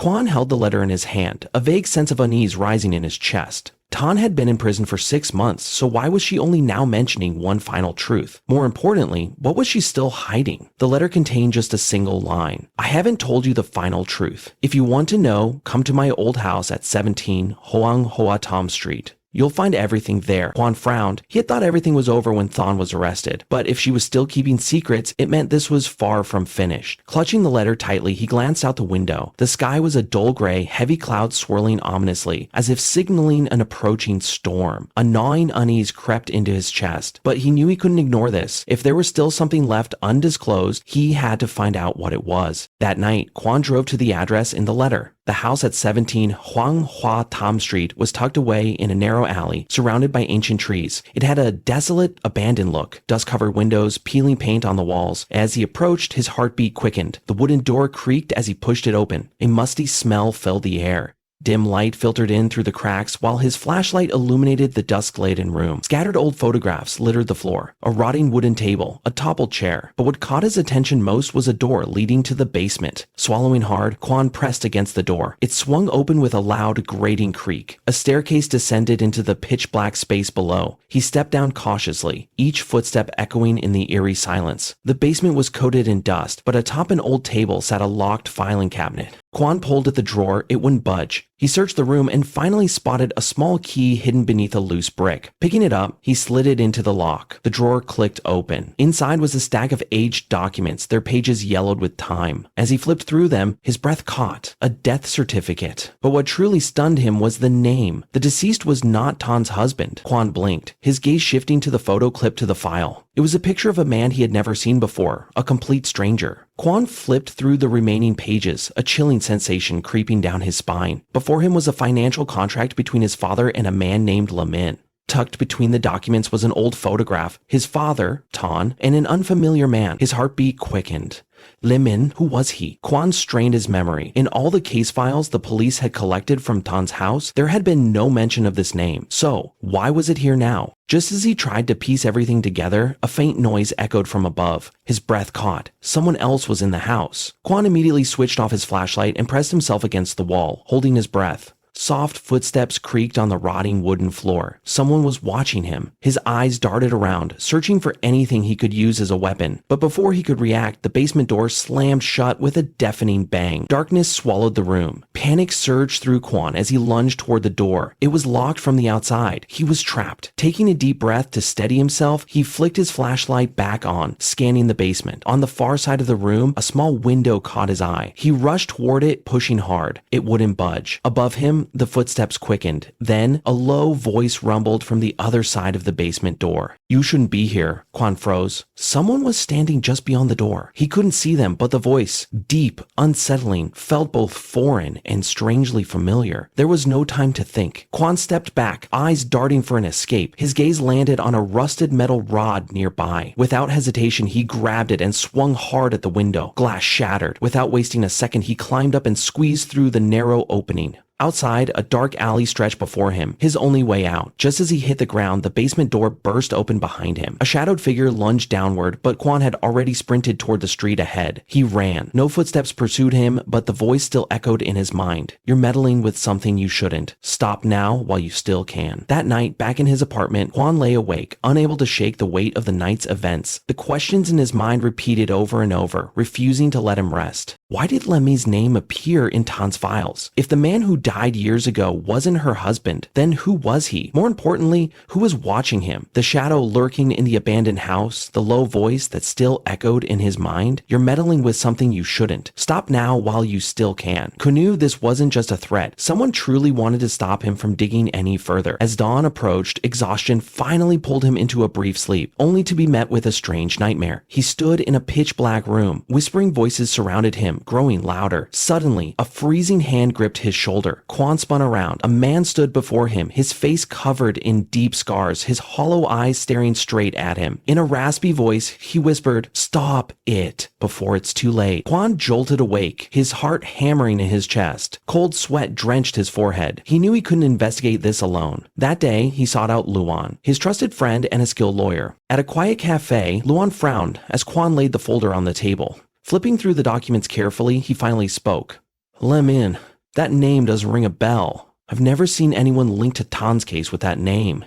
Quan held the letter in his hand, a vague sense of unease rising in his chest. Thanh had been in prison for 6 months, so why was she only now mentioning one final truth? More importantly, what was she still hiding? The letter contained just a single line. I haven't told you the final truth. If you want to know, come to my old house at 17 Hoang Hoa Tham Street. You'll find everything there. Quan frowned. He had thought everything was over when Thanh was arrested, but if she was still keeping secrets, it meant this was far from finished. Clutching the letter tightly, he glanced out the window. The sky was a dull gray, heavy cloud swirling ominously, as if signaling an approaching storm. A gnawing unease crept into his chest, but he knew he couldn't ignore this. If there was still something left undisclosed, he had to find out what it was. That night, Quan drove to the address in the letter. The house at 17 Hoang Hoa Tham Street was tucked away in a narrow alley, surrounded by ancient trees. It had a desolate, abandoned look, dust-covered windows, peeling paint on the walls. As he approached, his heartbeat quickened. The wooden door creaked as he pushed it open. A musty smell filled the air. Dim light filtered in through the cracks while his flashlight illuminated the dusk-laden room. Scattered old photographs littered the floor, a rotting wooden table, a toppled chair. But what caught his attention most was a door leading to the basement. Swallowing hard, Quan pressed against the door. It swung open with a loud, grating creak. A staircase descended into the pitch-black space below. He stepped down cautiously, each footstep echoing in the eerie silence. The basement was coated in dust, but atop an old table sat a locked filing cabinet. Quan pulled at the drawer, it wouldn't budge. He searched the room and finally spotted a small key hidden beneath a loose brick. Picking it up, he slid it into the lock. The drawer clicked open. Inside was a stack of aged documents, their pages yellowed with time. As he flipped through them, his breath caught. A death certificate. But what truly stunned him was the name. The deceased was not Than's husband. Quan blinked, his gaze shifting to the photo clipped to the file. It was a picture of a man he had never seen before, a complete stranger. Quan flipped through the remaining pages, a chilling sensation creeping down his spine. Before him was a financial contract between his father and a man named Lamin. Tucked between the documents was an old photograph, his father, Thanh, and an unfamiliar man. His heartbeat quickened. Lamin, who was he? Quan strained his memory. In all the case files the police had collected from Than's house, there had been no mention of this name. So, why was it here now? Just as he tried to piece everything together, a faint noise echoed from above. His breath caught. Someone else was in the house. Quan immediately switched off his flashlight and pressed himself against the wall, holding his breath. Soft footsteps creaked on the rotting wooden floor. Someone was watching him. His eyes darted around, searching for anything he could use as a weapon. But before he could react, the basement door slammed shut with a deafening bang. Darkness swallowed the room. Panic surged through Quan as he lunged toward the door. It was locked from the outside. He was trapped. Taking a deep breath to steady himself, he flicked his flashlight back on, scanning the basement. On the far side of the room, a small window caught his eye. He rushed toward it, pushing hard. It wouldn't budge. Above him, the footsteps quickened. Then, a low voice rumbled from the other side of the basement door. You shouldn't be here. Quan froze. Someone was standing just beyond the door. He couldn't see them, but the voice, deep, unsettling, felt both foreign and strangely familiar. There was no time to think. Quan stepped back, eyes darting for an escape. His gaze landed on a rusted metal rod nearby. Without hesitation, he grabbed it and swung hard at the window. Glass shattered. Without wasting a second, he climbed up and squeezed through the narrow opening. Outside, a dark alley stretched before him, his only way out. Just as he hit the ground, the basement door burst open behind him. A shadowed figure lunged downward, but Quan had already sprinted toward the street ahead. He ran. No footsteps pursued him, but the voice still echoed in his mind. You're meddling with something you shouldn't. Stop now while you still can. That night, back in his apartment, Quan lay awake, unable to shake the weight of the night's events. The questions in his mind repeated over and over, refusing to let him rest. Why did Lemmy's name appear in Than's files? If the man who died years ago wasn't her husband, then who was he? More importantly, who was watching him? The shadow lurking in the abandoned house, the low voice that still echoed in his mind? You're meddling with something you shouldn't. Stop now while you still can. Kun knew this wasn't just a threat. Someone truly wanted to stop him from digging any further. As dawn approached, exhaustion finally pulled him into a brief sleep, only to be met with a strange nightmare. He stood in a pitch-black room. Whispering voices surrounded him, growing louder. Suddenly, a freezing hand gripped his shoulder. Quan spun around. A man stood before him, his face covered in deep scars, his hollow eyes staring straight at him. In a raspy voice, he whispered, "Stop it before it's too late." Quan jolted awake, his heart hammering in his chest. Cold sweat drenched his forehead. He knew he couldn't investigate this alone. That day, he sought out Luan, his trusted friend and a skilled lawyer. At a quiet cafe, Luan frowned as Quan laid the folder on the table. Flipping through the documents carefully, he finally spoke. "Let me in. That name does ring a bell. I've never seen anyone linked to Tan's case with that name.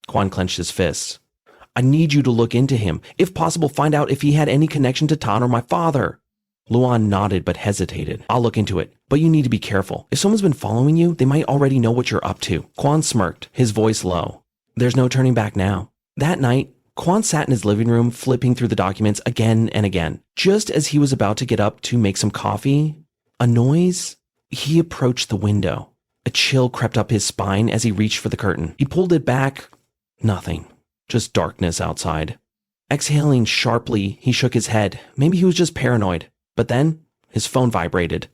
Quan clenched his fists. I need you to look into him. If possible, find out if he had any connection to Tan or my father. Luan nodded but hesitated. I'll look into it, but you need to be careful. If someone's been following you, they might already know what you're up to. Quan smirked, his voice low. There's no turning back now. That night, Quan sat in his living room flipping through the documents again and again. Just as he was about to get up to make some coffee, a noise? He approached the window. A chill crept up his spine as he reached for the curtain. He pulled it back. Nothing. Just darkness outside. Exhaling sharply, he shook his head. Maybe he was just paranoid. But then, his phone vibrated.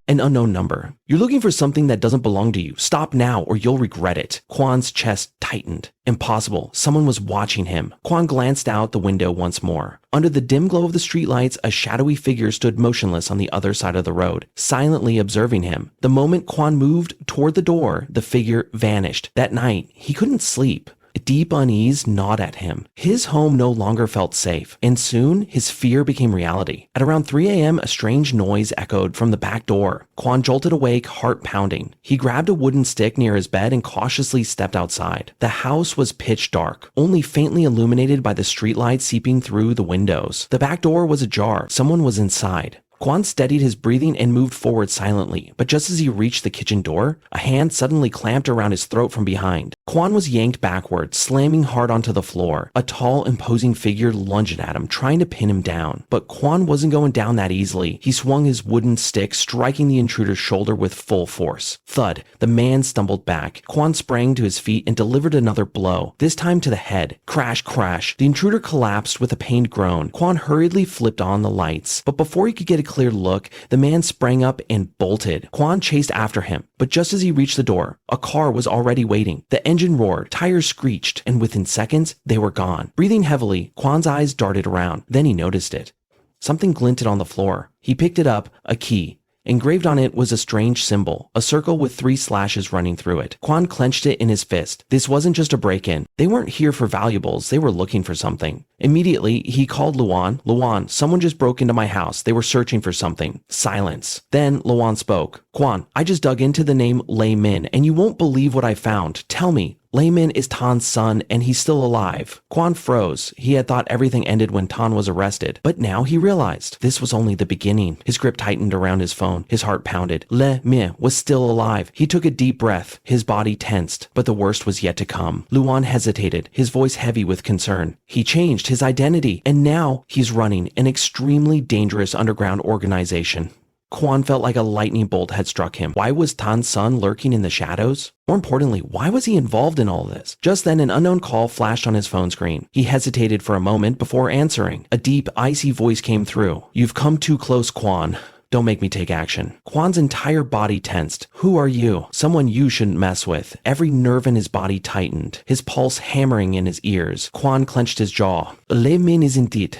An unknown number. You're looking for something that doesn't belong to you. Stop now or you'll regret it. Quan's chest tightened. Impossible. Someone was watching him. Quan glanced out the window once more. Under the dim glow of the streetlights, a shadowy figure stood motionless on the other side of the road, silently observing him. The moment Quan moved toward the door, the figure vanished. That night, he couldn't sleep. Deep unease gnawed at him. His home no longer felt safe, and soon his fear became reality. At around 3 a.m., a strange noise echoed from the back door. Quan jolted awake, heart pounding. He grabbed a wooden stick near his bed and cautiously stepped outside. The house was pitch dark, only faintly illuminated by the streetlight seeping through the windows. The back door was ajar. Someone was inside. Quan steadied his breathing and moved forward silently, but just as he reached the kitchen door, a hand suddenly clamped around his throat from behind. Quan was yanked backward, slamming hard onto the floor. A tall, imposing figure lunged at him, trying to pin him down. But Quan wasn't going down that easily. He swung his wooden stick, striking the intruder's shoulder with full force. Thud. The man stumbled back. Quan sprang to his feet and delivered another blow, this time to the head. Crash, crash. The intruder collapsed with a pained groan. Quan hurriedly flipped on the lights, but before he could get a clear look, the man sprang up and bolted. Quan chased after him, but just as he reached the door, a car was already waiting. The engine roared, tires screeched, and within seconds, they were gone. Breathing heavily, Quan's eyes darted around. Then he noticed it. Something glinted on the floor. He picked it up, a key. Engraved on it was a strange symbol, a circle with 3 slashes running through it. Quan clenched it in his fist. This wasn't just a break-in. They weren't here for valuables, they were looking for something. Immediately, he called Luan. Luan, someone just broke into my house. They were searching for something. Silence. Then Luan spoke. Quan, I just dug into the name Lei Min, and you won't believe what I found. Tell me. Lei Min is Tan's son, and he's still alive. Quan froze. He had thought everything ended when Tan was arrested, but now he realized this was only the beginning. His grip tightened around his phone. His heart pounded. Lei Min was still alive. He took a deep breath. His body tensed, but the worst was yet to come. Luan hesitated, his voice heavy with concern. He changed his identity, and now he's running an extremely dangerous underground organization. Quan felt like a lightning bolt had struck him. Why was Tan's son lurking in the shadows? More importantly, why was he involved in all this? Just then, an unknown call flashed on his phone screen. He hesitated for a moment before answering. A deep, icy voice came through. You've come too close, Quan. Don't make me take action. Quan's entire body tensed. Who are you? Someone you shouldn't mess with. Every nerve in his body tightened, his pulse hammering in his ears. Quan clenched his jaw. Lei Min is indeed.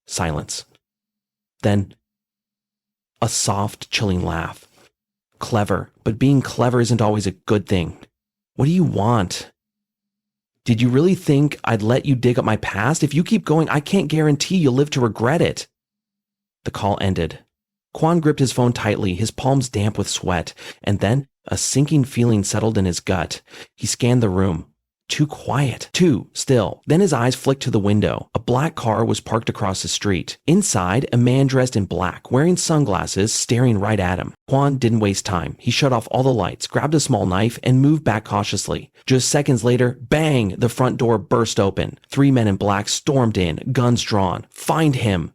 Silence. Then, a soft, chilling laugh. Clever, but being clever isn't always a good thing. What do you want? Did you really think I'd let you dig up my past? If you keep going, I can't guarantee you'll live to regret it. The call ended. Quan gripped his phone tightly, his palms damp with sweat, and then a sinking feeling settled in his gut. He scanned the room. Too quiet. Too still. Then his eyes flicked to the window. A black car was parked across the street. Inside, a man dressed in black, wearing sunglasses, staring right at him. Quan didn't waste time. He shut off all the lights, grabbed a small knife, and moved back cautiously. Just seconds later, bang! The front door burst open. 3 men in black stormed in, guns drawn. Find him!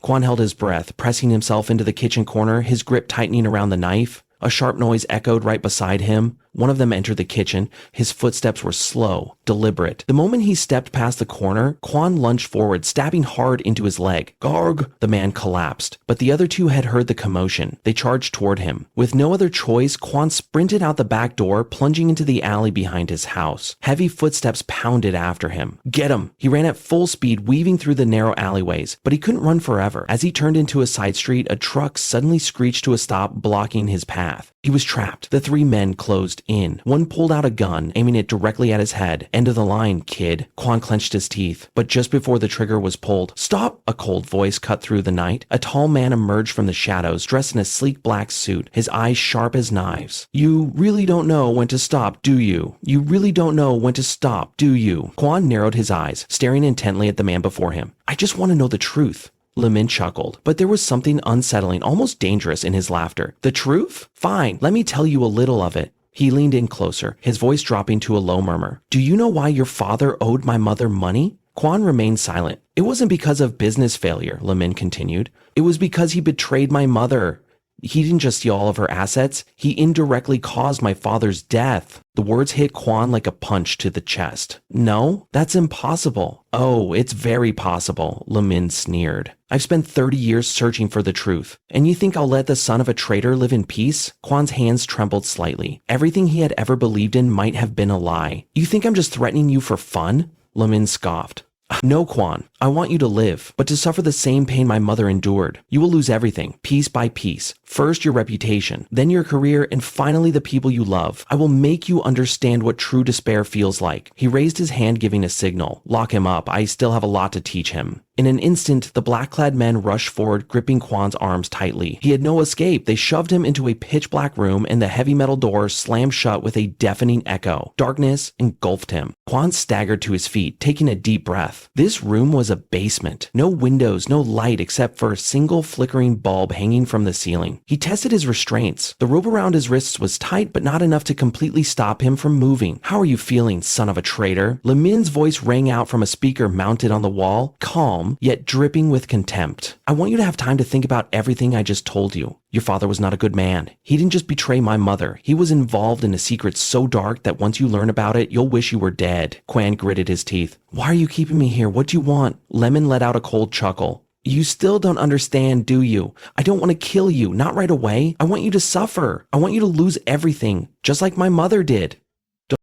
Quan held his breath, pressing himself into the kitchen corner, his grip tightening around the knife. A sharp noise echoed right beside him. One of them entered the kitchen. His footsteps were slow, deliberate. The moment he stepped past the corner, Quan lunged forward, stabbing hard into his leg. Garg! The man collapsed. But the other 2 had heard the commotion. They charged toward him. With no other choice, Quan sprinted out the back door, plunging into the alley behind his house. Heavy footsteps pounded after him. Get him! He ran at full speed, weaving through the narrow alleyways. But he couldn't run forever. As he turned into a side street, a truck suddenly screeched to a stop, blocking his path. He was trapped. The three men closed in. One pulled out a gun, aiming it directly at his head. End of the line, kid. Quan clenched his teeth. But just before the trigger was pulled, "Stop!" A cold voice cut through the night. A tall man emerged from the shadows, dressed in a sleek black suit, his eyes sharp as knives. "You really don't know when to stop, do you? You really don't know when to stop, do you?" Quan narrowed his eyes, staring intently at the man before him. "I just want to know the truth." Lemin chuckled, but there was something unsettling, almost dangerous in his laughter. "The truth? Fine, let me tell you a little of it." He leaned in closer, his voice dropping to a low murmur. "Do you know why your father owed my mother money?" Quan remained silent. "It wasn't because of business failure," Lemin continued. "It was because he betrayed my mother. He didn't just steal all of her assets, he indirectly caused my father's death." The words hit Quan like a punch to the chest. "No, that's impossible." "Oh, it's very possible," Lemin sneered. "I've spent 30 years searching for the truth. And you think I'll let the son of a traitor live in peace?" Quan's hands trembled slightly. Everything he had ever believed in might have been a lie. "You think I'm just threatening you for fun?" Lemin scoffed. "No, Quan, I want you to live, but to suffer the same pain my mother endured. You will lose everything, piece by piece. First your reputation, then your career, and finally the people you love. I will make you understand what true despair feels like." He raised his hand, giving a signal. "Lock him up, I still have a lot to teach him." In an instant, the black-clad men rushed forward, gripping Quan's arms tightly. He had no escape. They shoved him into a pitch-black room, and the heavy metal doors slammed shut with a deafening echo. Darkness engulfed him. Quan staggered to his feet, taking a deep breath. This room was a basement. No windows, no light except for a single flickering bulb hanging from the ceiling. He tested his restraints. The rope around his wrists was tight, but not enough to completely stop him from moving. "How are you feeling, son of a traitor?" Lemin's voice rang out from a speaker mounted on the wall, calm, yet dripping with contempt. "I want you to have time to think about everything I just told you. Your father was not a good man. He didn't just betray my mother. He was involved in a secret so dark that once you learn about it, you'll wish you were dead." Quan gritted his teeth. "Why are you keeping me here? What do you want?" Lemon let out a cold chuckle. "You still don't understand, do you? I don't want to kill you, not right away. I want you to suffer. I want you to lose everything, just like my mother did."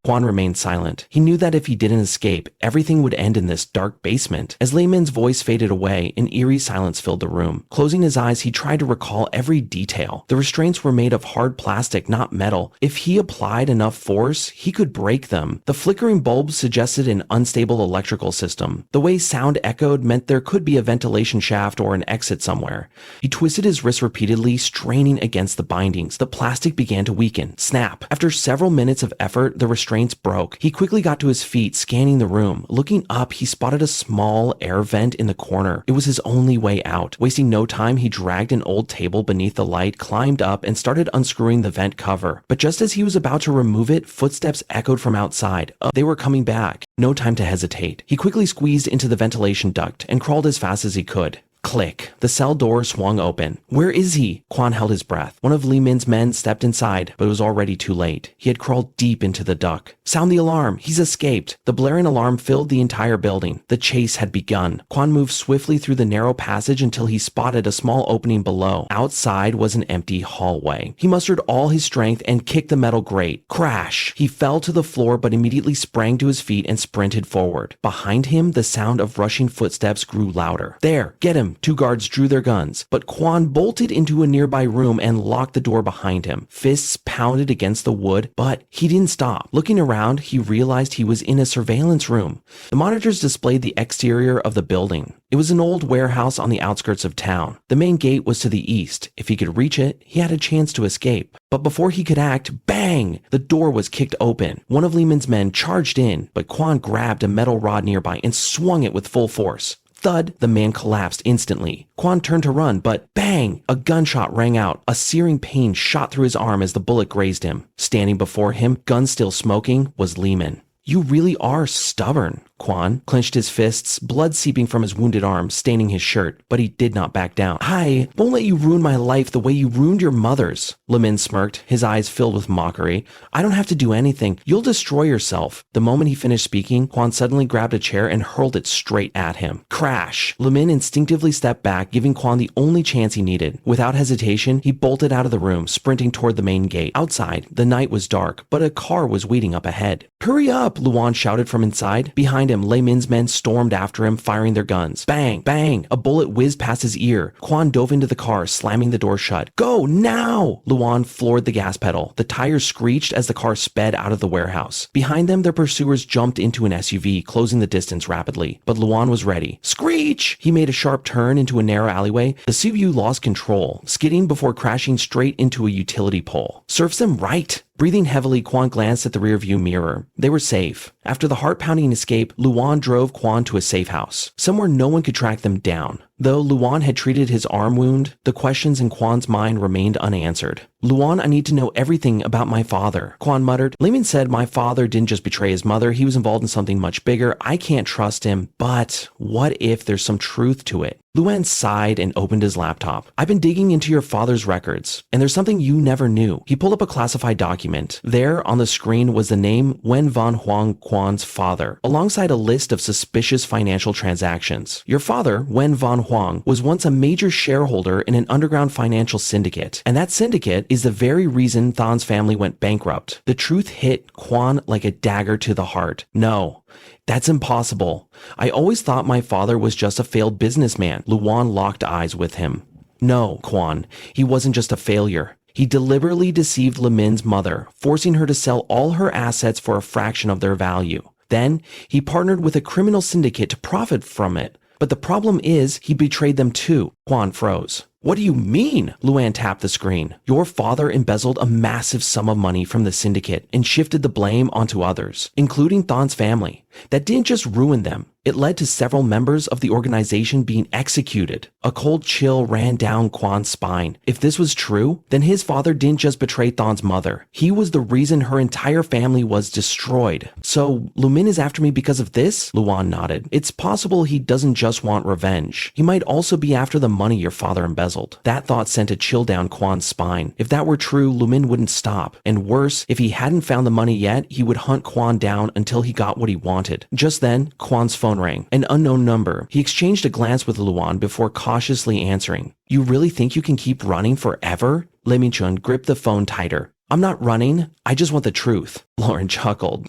Quan remained silent. He knew that if he didn't escape, everything would end in this dark basement. As Layman's voice faded away, an eerie silence filled the room. Closing his eyes, he tried to recall every detail. The restraints were made of hard plastic, not metal. If he applied enough force, he could break them. The flickering bulbs suggested an unstable electrical system. The way sound echoed meant there could be a ventilation shaft or an exit somewhere. He twisted his wrist repeatedly, straining against the bindings. The plastic began to weaken. Snap! After several minutes of effort, the restraints broke. He quickly got to his feet, scanning the room. Looking up, he spotted a small air vent in the corner. It was his only way out. Wasting no time, he dragged an old table beneath the light, climbed up, and started unscrewing the vent cover. But just as he was about to remove it, footsteps echoed from outside. They were coming back. No time to hesitate. He quickly squeezed into the ventilation duct and crawled as fast as he could. Click. The cell door swung open. "Where is he?" Quan held his breath. One of Li Min's men stepped inside, but it was already too late. He had crawled deep into the duct. "Sound the alarm. He's escaped." The blaring alarm filled the entire building. The chase had begun. Quan moved swiftly through the narrow passage until he spotted a small opening below. Outside was an empty hallway. He mustered all his strength and kicked the metal grate. Crash! He fell to the floor but immediately sprang to his feet and sprinted forward. Behind him, the sound of rushing footsteps grew louder. "There! Get him!" Two guards drew their guns, but Quan bolted into a nearby room and locked the door behind him. Fists pounded against the wood, but he didn't stop. Looking around, he realized he was in a surveillance room. The monitors displayed the exterior of the building. It was an old warehouse on the outskirts of town. The main gate was to the east. If he could reach it, he had a chance to escape. But before he could act, bang! The door was kicked open. One of Lehman's men charged in, but Quan grabbed a metal rod nearby and swung it with full force. Thud, the man collapsed instantly. Quan turned to run, but bang! A gunshot rang out. A searing pain shot through his arm as the bullet grazed him. Standing before him, gun still smoking, was Lehman. "You really are stubborn." Quan clenched his fists, blood seeping from his wounded arm, staining his shirt, but he did not back down. "I won't let you ruin my life the way you ruined your mother's." Lemin smirked, his eyes filled with mockery. "I don't have to do anything. You'll destroy yourself." The moment he finished speaking, Quan suddenly grabbed a chair and hurled it straight at him. Crash! Lemin instinctively stepped back, giving Quan the only chance he needed. Without hesitation, he bolted out of the room, sprinting toward the main gate. Outside, the night was dark, but a car was waiting up ahead. "Hurry up!" Luan shouted from inside. Behind Behind him, Lei Min's men stormed after him, firing their guns. Bang! Bang! A bullet whizzed past his ear. Quan dove into the car, slamming the door shut. Go now! Luan floored the gas pedal. The tires screeched as the car sped out of the warehouse. Behind them, their pursuers jumped into an SUV, closing the distance rapidly. But Luan was ready. Screech! He made a sharp turn into a narrow alleyway. The CVU lost control, skidding before crashing straight into a utility pole. Serves them right. Breathing heavily, Quan glanced at the rearview mirror. They were safe. After the heart-pounding escape, Luan drove Quan to a safe house, somewhere no one could track them down. Though Luan had treated his arm wound, the questions in Quan's mind remained unanswered. Luan, I need to know everything about my father, Quan muttered. Lei Min said my father didn't just betray his mother, he was involved in something much bigger. I can't trust him, but what if there's some truth to it? Luan sighed and opened his laptop. I've been digging into your father's records, and there's something you never knew. He pulled up a classified document. There, on the screen, was the name Wen Van Huang Quan's father, alongside a list of suspicious financial transactions. Your father, Wen Van Huang, was once a major shareholder in an underground financial syndicate, and that syndicate is the very reason Than's family went bankrupt. The truth hit Quan like a dagger to the heart. No. That's impossible. I always thought my father was just a failed businessman. Luan locked eyes with him. No, Quan, he wasn't just a failure. He deliberately deceived Lei Min's mother, forcing her to sell all her assets for a fraction of their value. Then, he partnered with a criminal syndicate to profit from it. But the problem is, he betrayed them too. Quan froze. What do you mean? Luan tapped the screen. Your father embezzled a massive sum of money from the syndicate and shifted the blame onto others, including Than's family. That didn't just ruin them. It led to several members of the organization being executed. A cold chill ran down Quan's spine. If this was true, then his father didn't just betray Than's mother. He was the reason her entire family was destroyed. So, Lei Min is after me because of this? Luan nodded. It's possible he doesn't just want revenge. He might also be after the money your father embezzled. That thought sent a chill down Quan's spine. If that were true, Lei Min wouldn't stop. And worse, if he hadn't found the money yet, he would hunt Quan down until he got what he wanted. Just then, Quan's phone rang. An unknown number. He exchanged a glance with Luan before cautiously answering. You really think you can keep running forever? Lei Min Chun gripped the phone tighter. I'm not running. I just want the truth. Lauren chuckled.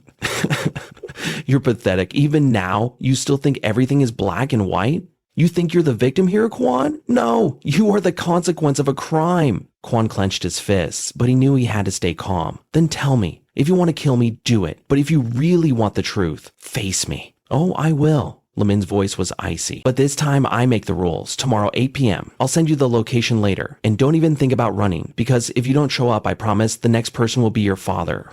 You're pathetic. Even now, you still think everything is black and white? You think you're the victim here, Quan? No, you are the consequence of a crime. Quan clenched his fists, but he knew he had to stay calm. Then tell me. If you want to kill me, do it. But if you really want the truth, face me. Oh, I will. Lei Min's voice was icy. But this time I make the rules. Tomorrow 8 p.m. I'll send you the location later. And don't even think about running, because if you don't show up, I promise the next person will be your father.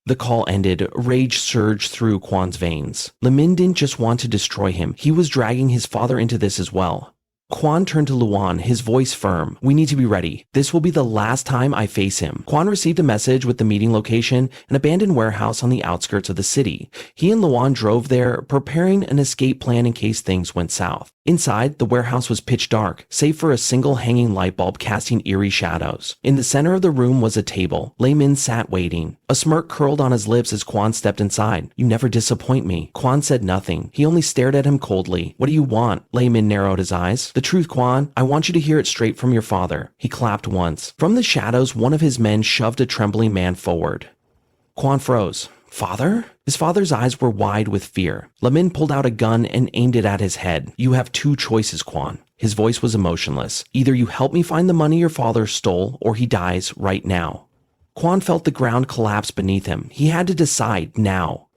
The call ended. Rage surged through Quan's veins. Lei Min didn't just want to destroy him. He was dragging his father into this as well. Quan turned to Luan, his voice firm. We need to be ready. This will be the last time I face him. Quan received a message with the meeting location, an abandoned warehouse on the outskirts of the city. He and Luan drove there, preparing an escape plan in case things went south. Inside, the warehouse was pitch dark, save for a single hanging light bulb casting eerie shadows. In the center of the room was a table. Lei Min sat waiting. A smirk curled on his lips as Quan stepped inside. You never disappoint me. Quan said nothing. He only stared at him coldly. What do you want? Lei Min narrowed his eyes. The truth, Quan. I want you to hear it straight from your father. He clapped once. From the shadows, one of his men shoved a trembling man forward. Quan froze. Father? His father's eyes were wide with fear. Lei Min pulled out a gun and aimed it at his head. You have two choices, Quan. His voice was emotionless. Either you help me find the money your father stole, or he dies right now. Quan felt the ground collapse beneath him. He had to decide now.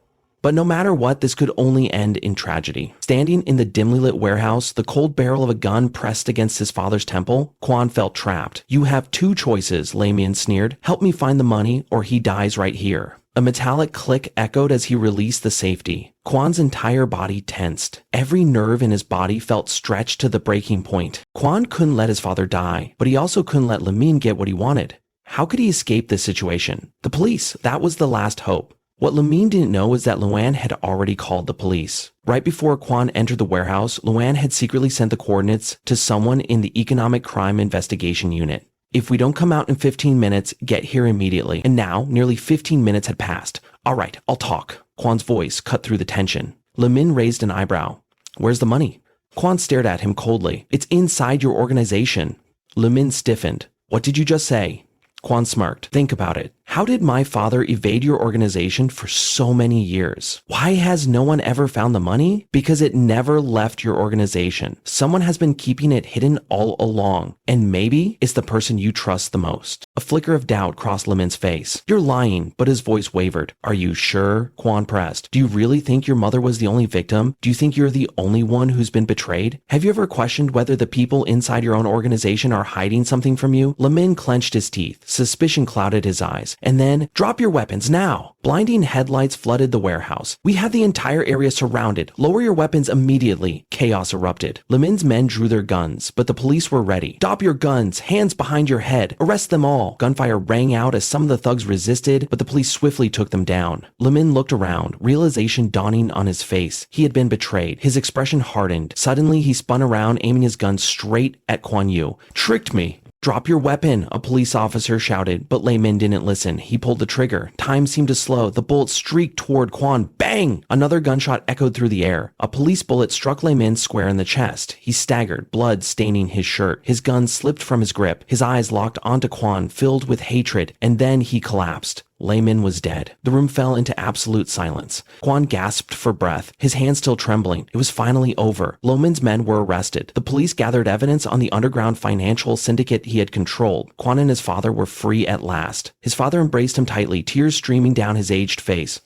But no matter what, this could only end in tragedy. Standing in the dimly lit warehouse, the cold barrel of a gun pressed against his father's temple, Quan felt trapped. You have two choices, Lei Min sneered. Help me find the money, or he dies right here. A metallic click echoed as he released the safety. Quan's entire body tensed. Every nerve in his body felt stretched to the breaking point. Quan couldn't let his father die, but he also couldn't let Lei Min get what he wanted. How could he escape this situation? The police, that was the last hope. What Lei Min didn't know was that Luan had already called the police. Right before Quan entered the warehouse, Luan had secretly sent the coordinates to someone in the Economic Crime Investigation Unit. If we don't come out in 15 minutes, get here immediately. And now, nearly 15 minutes had passed. All right, I'll talk. Quan's voice cut through the tension. Lei Min raised an eyebrow. Where's the money? Quan stared at him coldly. It's inside your organization. Lei Min stiffened. What did you just say? Quan smirked. Think about it. How did my father evade your organization for so many years? Why has no one ever found the money? Because it never left your organization. Someone has been keeping it hidden all along, and maybe it's the person you trust the most. A flicker of doubt crossed Lemin's face. You're lying, but his voice wavered. Are you sure? Quan pressed. Do you really think your mother was the only victim? Do you think you're the only one who's been betrayed? Have you ever questioned whether the people inside your own organization are hiding something from you? Lemin clenched his teeth. Suspicion clouded his eyes. And then, drop your weapons now! Blinding headlights flooded the warehouse. We have the entire area surrounded. Lower your weapons immediately. Chaos erupted. Lemin's men drew their guns, but the police were ready. Drop your guns, hands behind your head. Arrest them all. Gunfire rang out as some of the thugs resisted, but the police swiftly took them down. Lemin looked around, realization dawning on his face. He had been betrayed. His expression hardened. Suddenly, he spun around, aiming his gun straight at Kuan Yu. Tricked me! Drop your weapon, a police officer shouted, but Min didn't listen. He pulled the trigger. Time seemed to slow. The bullet streaked toward Quan. Bang! Another gunshot echoed through the air. A police bullet struck Min square in the chest. He staggered, blood staining his shirt. His gun slipped from his grip. His eyes locked onto Quan, filled with hatred, and then he collapsed. Min was dead. The room fell into absolute silence. Quan gasped for breath, his hands still trembling. It was finally over. Min's men were arrested. The police gathered evidence on the underground financial syndicate he had controlled. Quan and his father were free at last. His father embraced him tightly, tears streaming down his aged face.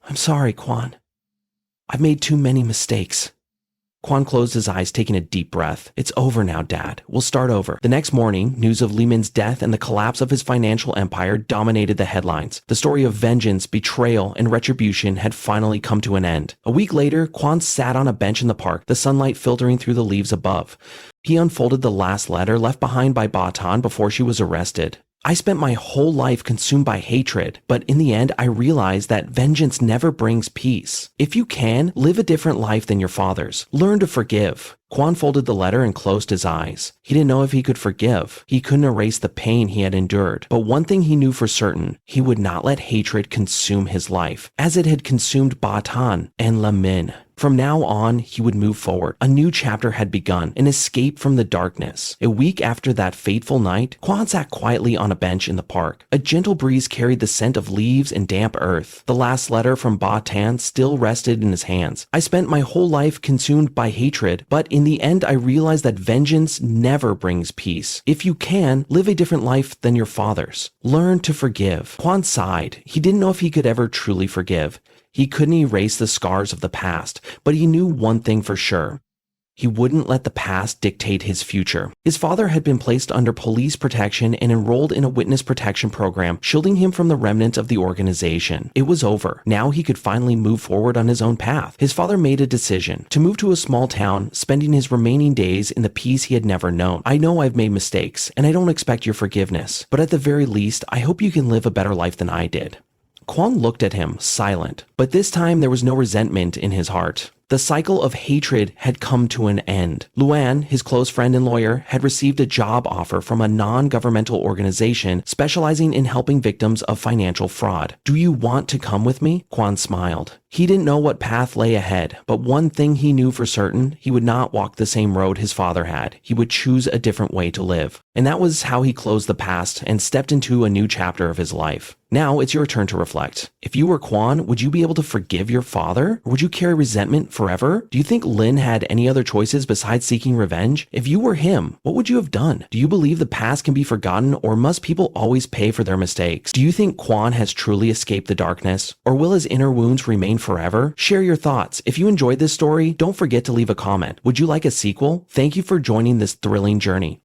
I'm sorry, Quan. I've made too many mistakes. Quan closed his eyes, taking a deep breath. It's over now, Dad. We'll start over. The next morning, news of Min's death and the collapse of his financial empire dominated the headlines. The story of vengeance, betrayal, and retribution had finally come to an end. A week later, Quan sat on a bench in the park, the sunlight filtering through the leaves above. He unfolded the last letter left behind by Ba Tan before she was arrested. I spent my whole life consumed by hatred, but in the end I realized that vengeance never brings peace. If you can, live a different life than your father's. Learn to forgive. Quan folded the letter and closed his eyes. He didn't know if he could forgive. He couldn't erase the pain he had endured. But one thing he knew for certain, he would not let hatred consume his life, as it had consumed Ba Tan and Min. From now on, he would move forward. A new chapter had begun, an escape from the darkness. A week after that fateful night, Quan sat quietly on a bench in the park. A gentle breeze carried the scent of leaves and damp earth. The last letter from Ba Tan still rested in his hands. I spent my whole life consumed by hatred, but in the end I realized that vengeance never brings peace. If you can, live a different life than your father's. Learn to forgive. Quan sighed. He didn't know if he could ever truly forgive. He couldn't erase the scars of the past, but he knew one thing for sure. He wouldn't let the past dictate his future. His father had been placed under police protection and enrolled in a witness protection program, shielding him from the remnants of the organization. It was over. Now he could finally move forward on his own path. His father made a decision to move to a small town, spending his remaining days in the peace he had never known. I know I've made mistakes, and I don't expect your forgiveness, but at the very least, I hope you can live a better life than I did. Quan looked at him, silent, but this time there was no resentment in his heart. The cycle of hatred had come to an end. Luan, his close friend and lawyer, had received a job offer from a non-governmental organization specializing in helping victims of financial fraud. Do you want to come with me? Quan smiled. He didn't know what path lay ahead, but one thing he knew for certain, he would not walk the same road his father had. He would choose a different way to live. And that was how he closed the past and stepped into a new chapter of his life. Now it's your turn to reflect. If you were Quan, would you be able to forgive your father? Or would you carry resentment forever? Do you think Lin had any other choices besides seeking revenge? If you were him, what would you have done? Do you believe the past can be forgotten, or must people always pay for their mistakes? Do you think Quan has truly escaped the darkness? Or will his inner wounds remain forever? Share your thoughts. If you enjoyed this story, don't forget to leave a comment. Would you like a sequel? Thank you for joining this thrilling journey.